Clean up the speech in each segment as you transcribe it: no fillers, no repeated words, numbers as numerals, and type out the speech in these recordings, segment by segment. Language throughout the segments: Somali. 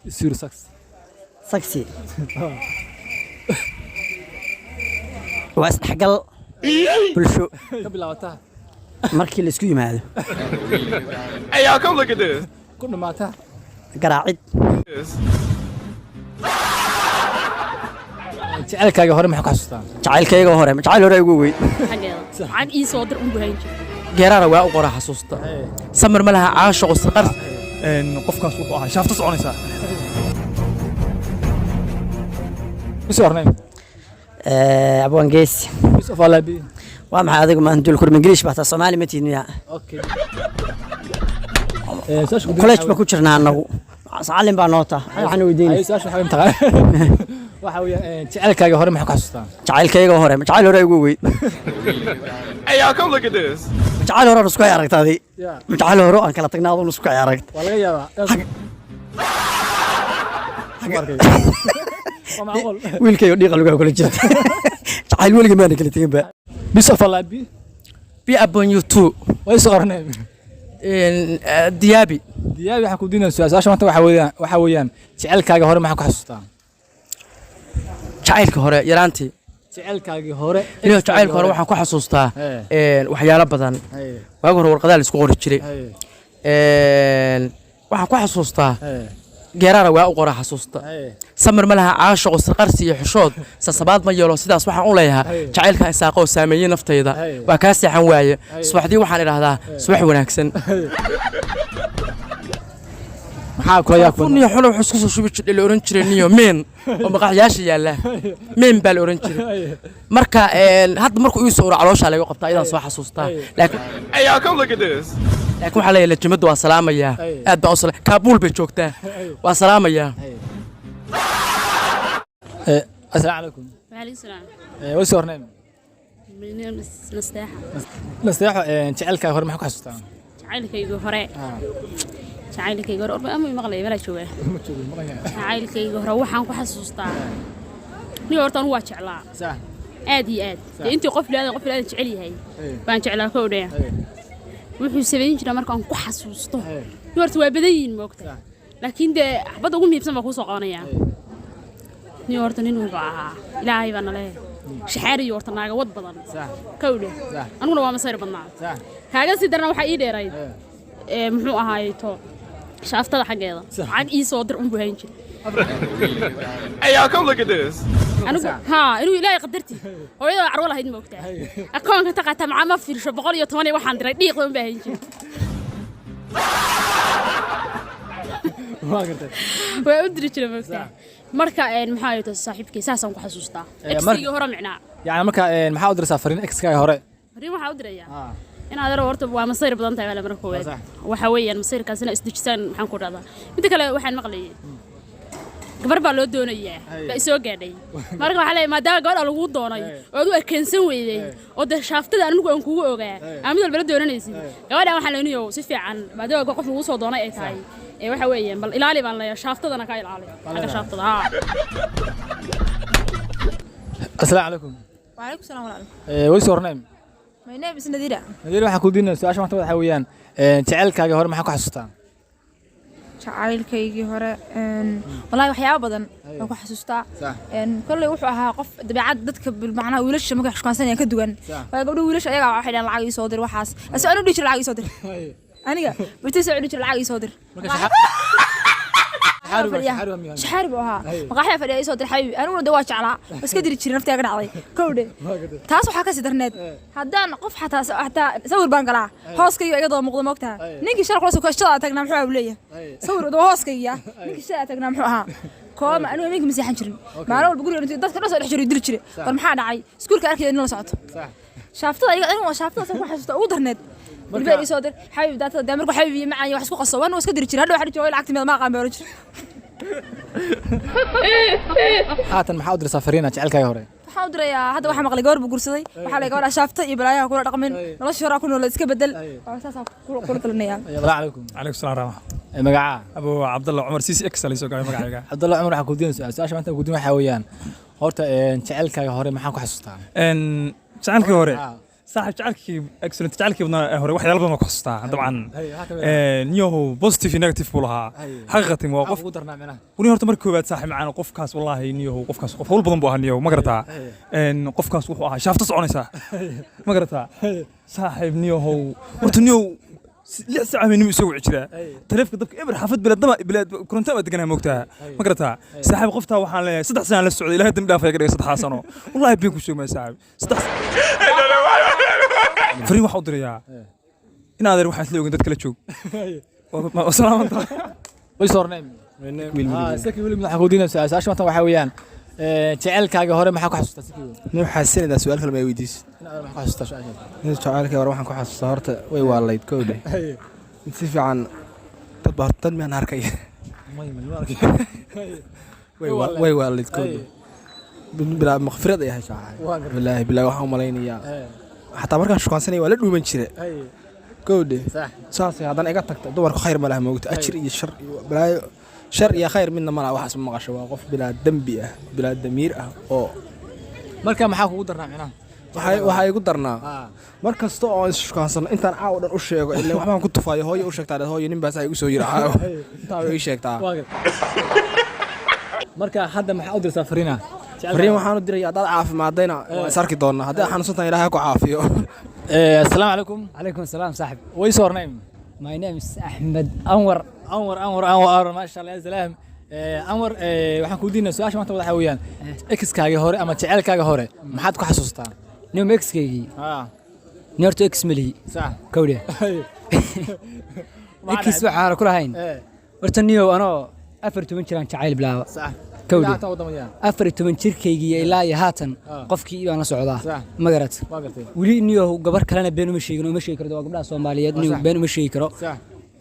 سير ساكس سكسي واسحقل بالشو قبل لا وقتها markii la isku yimaado Hey, y'all, come look at this. كنا ماتها garaacid جعلكاga hore maxaa ku xasuustaa jacaylkayga hore jacayl hore ugu weyn xageeda cag ii soo dir ugu hayn jiray geeraara waa u qora xasuusta samir ma laha caashiq saqar qofkaas wuxuu ahaa shaafta soconaysa بس ورنين abwan geesi يوسف الله بي waa maxay adigu ma dul kurma ingiriish baa taa Soomaali ma tiidniya اوكي college ba ku jirnaa anagu sacalin baa noota waxaan weydiinay اي سؤال waxa imtixaan waxa weeye jacaylkaaga hore maxaa ku xasuustaa jacaylkayga hore jacayl hore ugu weyn Hey, y'all, come look at this. jacayl hore isku aragtay jacayl hore aan kala tagnaa oo isku aragtay waa laga yaabaa wiilkayga dhiiqa lagu kala jirta jacayl weliga ma kala tagin ba بس الله بي be upon you too way soo qorneen diyaabi diyaar waxa ku diinayso su'aasha maanta waxa weeyaan jacaylkaaga hore maxaa ku xasuustaa jacaylka hore yaraantii jacaylkaaga hore inuu jacaylka hore waxaan ku xasuustaa waxyaalo badan waagi hore warqadaha la isku qori jiray waxaan ku xasuustaa geeraara waa u qora xasuusta samir ma laha caashiq saqarsi iyo xushood sasabaad ma yeelo sidaas waxaan u leeyahay jacaylka isaaqo saameeyay naftayda waa ka seexan waaye subaxdii waxaan idhaahdaa subax wanaagsan maxaa kula yaa kun niyo xulub xusku soo shubi jiray la oran jiray niyo meen oo maqaxyaasha yaala meen baa la oran jiray marka hadda markuu ii soo caloosha laga qabtaa idaan soo xasuustaa laakiin Hey, y'all, come look at this. laakiin waxa la yeelay jimadu waa salaamaya aad baan u salaam Kaabul bay joogtaa waa salaamaya السلام عليكم waalaikum salaam way soo qorneen mineen nasteexa nasteexo jacaylkaaga hore maxaa ku xasuustaa jacaylkayga hore jacaylkayga hore orba ama maqlay mala jooga jacaylkayga hore waxaan ku xasuustaa ni horta anu waa jeclaa sax aad iyo aad intii qof leeyahay jecel yahay baan jeclaa ka odhaya wuxuu sameyn jiray markaan ku xasuusto ni horta waa badan yihiin moogta laakiin de xabada ugu miibsan baa ku soo qabanaya ni horta nin wuxuu ahaa ilaahay baa nale shaxaariyo horta naaga wad badan ka odhaya anuguna waa masayr badnaa kaaga si darna waxa ii dheeray muxuu ahaay to shaaftada xageeda cag ii soo dir ugu hayn jiray Hey, y'all, come look at this. anigu ha inuu ilaahay qadarti hooyada carwo lahayd ma ogtaa akoonka taqaata macaa ma fiirsho 110 waxaan diray dhiiqda u baahan jiray waa u diri jiray ma ogtaa marka maxaa ay tahay saaxiibkay saasaan ku xasuustaa exiga hore micnaa yani marka maxaa u diraysaa fariin ex-kaaga hore fariin waxaa u dirayaa inaad aro horta waa masayr badan tahay wala marka koowaad waxa weeyaan masayrkaasina isdijisaan maxaan ku dhahdaa mid kale waxaan maqlayay gabar baa loo doonayaa baa soo gaadhay marka waxa leeyahay maadaama gabar lagu doonay oo aad u arkeensan weeyday oo de shaaftada anigu aan kugu ogaa aamid walba la doonanaysid gabadha waxaan leenayo si fiican maadaama qof lagu soo doonay ay tahay waxa weeyaan bal ilaali baan leeyahay shaaftadana ka ilaali xaga shaaftada السلام عليكم وعليكم السلام ورحمة way soo qorneen My name is Nadira. nadir waxa ku diinayso su'aasha maanta waxa weeyaan jacaylkaaga hore maxaa ku xasuustaa jacaylkaygii hore wallahi waxyaabo badan oo ku xasuustaa kulli wuxuu ahaa qof dabeecad dadka macnaha wiilasha markay xushkaansanayaan ka duwan waa gabdho wiilasha ayaga waxay dhahan lacag ii soo dir waxaas asoo anu dhijir lacag ii soo dir aniga bitisa anu dhijir lacag ii soo dir شحارب وها مقاحية فريق يسود الحبيب أنا ولا دواء شعلا بس كدر تشيل نفتي أقرأ عليه كودي تاسو حكاس درنت هدان قف حتى سوي بانقلا هاسكي يقدر مقدم وقتها نيجي شارك راسه كشطة تقنا محوها وليه سوي دو هاسكي يا نيجي شارك تقنا محوها كوم أنا نيجي مسيح نشرين ما أنا بقول أنت ده كراسة الحجر يدري تشري والمحاد عاي سكول كأركي إنه صعد شافته أنا شافته سوي حسته ودرنت البيت يسودر حبيبي دات دامركو حبيبي معي wax isku qaso waan iska diri jiray hadhow xarijo lacagta meel ma qaan baa jiray haatan maxaa u diraysaa fariin jacaylkaaga hore waxaan u dirayaa hadda waxa maqlay gabar buu gursaday waxa la gabar shaafta iyo balaayaha kula dhaqmin nolosha hore ku nool iska bedel saas kula talinaya السلام عليكم عليكم السلام ورحمة magacaa أبو عبد الله عمر سيسي إكس اللي سوقي مقعدة Cabdullah Umar waxa ku diinayso su'aasha maanta ku diin waxa weeyaan horta jacaylkaaga hore maxaa ku xasuustaa إن شعلك هوري صاحب جعلكي اكسلنت جعلكي هوري واحد يلبا ما كحسوستا طبعا نيوهو بوزيتيف نيجاتيف بولها حقيقة qof موقف ugu darnaa micnaha وني هورتا markii koobaad saaxib macaan qofkaas wallahi niyo qofkaas qof wal badan buu ahaa niyo ma garataa qofkaas wuxuu ahaa shaafta soconaysa ma garataa saaxib niyo horta niyo lix saac minimo soo wici jira taleefka dabka eber xafad bilad koronto ma deganaa moogtaa ma garataa saaxib qofta waxaan leeyahay 3 sano la socday ilaahay dambi dhaafay ka dhigay 3 sano wallahi been ku sheegay saaxib 3 fariin waxa u dirayaa in adeer waxaan isla ogeyn dad kala joog wasalaamanta way soorneen saki weli madaxa ku diinaysa su'aasha maanta waxa weeyaan jaceelkaaga hore maxaa ku xasuustaa saki nin xasanida su'aal kale ma weydiis maxaa ku xasuustaa su'aasha nin jacalka war waxaan ku xasuustaa horta way waalayd koodhe si fiican dad miyaan arkay way waalayd koodhe bilaa maqfirad ay haysaa wallaahi bilaa waxaan u malaynayaa xataa markaan shukaansanay waa la dhuuman jire koodhe saas haddana iga tagta dumarku khayr ma laha moogta ajir iyo shar iyo balaayo shar iyo khayr midna ma laha waxaas ma maqasho waa qof bilaa dembi ah bilaa damiir ah oo marka maxaa kugu darnaa micnaha waxaa igu darnaa mar kasta oo is shukaansanno intaan caawa dhan u sheego ilaa waxbaan ku tufaayo hooyo u sheegtaa hooyo nin baas igu soo yiri caawa intaa way ii sheegtaa marka hadda maxaa u dirtaa fariina fariin waxaan u dirayaa haddaad caafimaadayna waa is arki doonnaa haddii xanuunsantahay ilaahay ku caafiyo assalaamu calaykum عليكم السلام صاحب. way soorneen My name is أحمد أنور. anwar maasha allah ya salaam anwar waxaan ku diinaa su'aasha maanta waxa weeyaan x-kaaga hore ama jaceelkaaga hore maxaad ku xasuustaa نيوم إكس كيجي. نيرتو إكس ملي. صح كودي. إكس وحنا كل هين. ورتنيو أنا أفرت من شران شعيل بلا. صح كودي. لا تودميان أفرت من شركيجي إلى هاتن قفكي أنا سعودة. صح ما قرأت. ما قلتي ولي نيو قبر كلنا بينو مشي كرو قبل الصوماليات نيو بينو مشي كرو. صح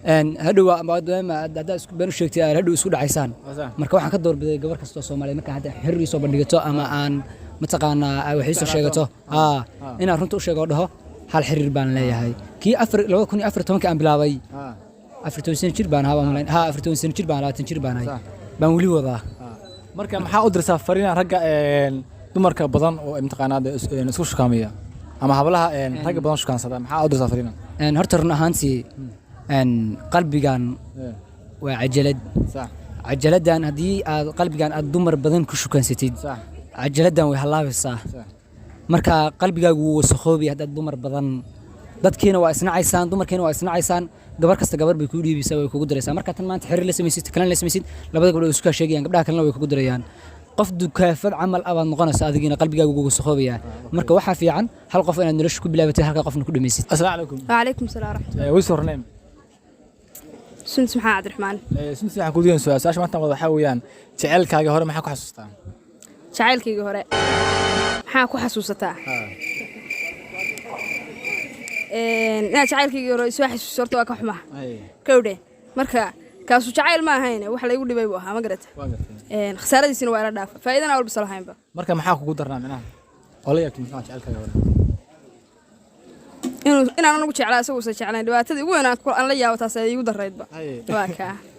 أن هدوا بعد ما هذا بينو شيكتي هدوا سود عيسان. صح marka waxaan ka doorbidey gabar kasta oo Soomaaliyeed marka hadda xiriir soo bandhigato ama aan mataqaanaa ay wax soo sheegato inaan runta u sheego dhaho hal xiriir baan leeyahay kii 2014 aan bilaabay 14 sano jir baan ahaa 14 sano jir baan 20 jir baan ahay baan wali wadaa marka maxaa u dirtaa fariina ragga dumarka badan oo imtixaanaad isku shukaamiya ama hablaha ragga badan shukaansada maxaa u dirtaa fariina horta run ahaantii qalbigan waa cajalad صح cajaladan haddii aad qalbigan aad dumar badan ku shukansatid صح cajaladan way halaabaysaa صح marka qalbigaagu wuu wasakhoobi haddaad dumar badan dadkiina waa isnacaysaan dumarkiina waa isnacaysaan gabar kasta gabar bay kuu dhiibaysaa way kugu daraysaa marka tan maanta xiriir la samaysid kalena la samaysid labada gabdhood isku sheegayaan gabdhaha kalena way kugu darayaan qof dukaafad camal abaad noqonaysa adigiina qalbigaagu wuu wasakhoobayaa marka waxaa fiican hal qof inaad nolosha ku bilaabatay halka qofna ku dhamaysid assalaamu calaykum وعليكم السلام ورحمة الله. way soorneen سنت محمد عبد الرحمن. sunti waxaan ku diinaa su'aasha maanta waxa weeyaan jaceelkaaga hore maxaa ku xasuustaa jacaylkayga hore maxaa ku xasuusataa inaad jacaylkayga hore soo xasuusto horta waa ka xumaa kowdhe marka kaasu jacayl ma ahayn wax laygu dhibay buu ahaa ma garata khasaaradiisina waa ila dhaafa faa'iidana walba soo lahaynba marka maxaa kugu darnaa micnaha oo la yaabtay maxaa jaceelkaaga hore inaan anagu jeclaa isagu uusan jeclayn dhibaatadii ugu weyn aan la yaabo taas ay igu daraydba waa kaa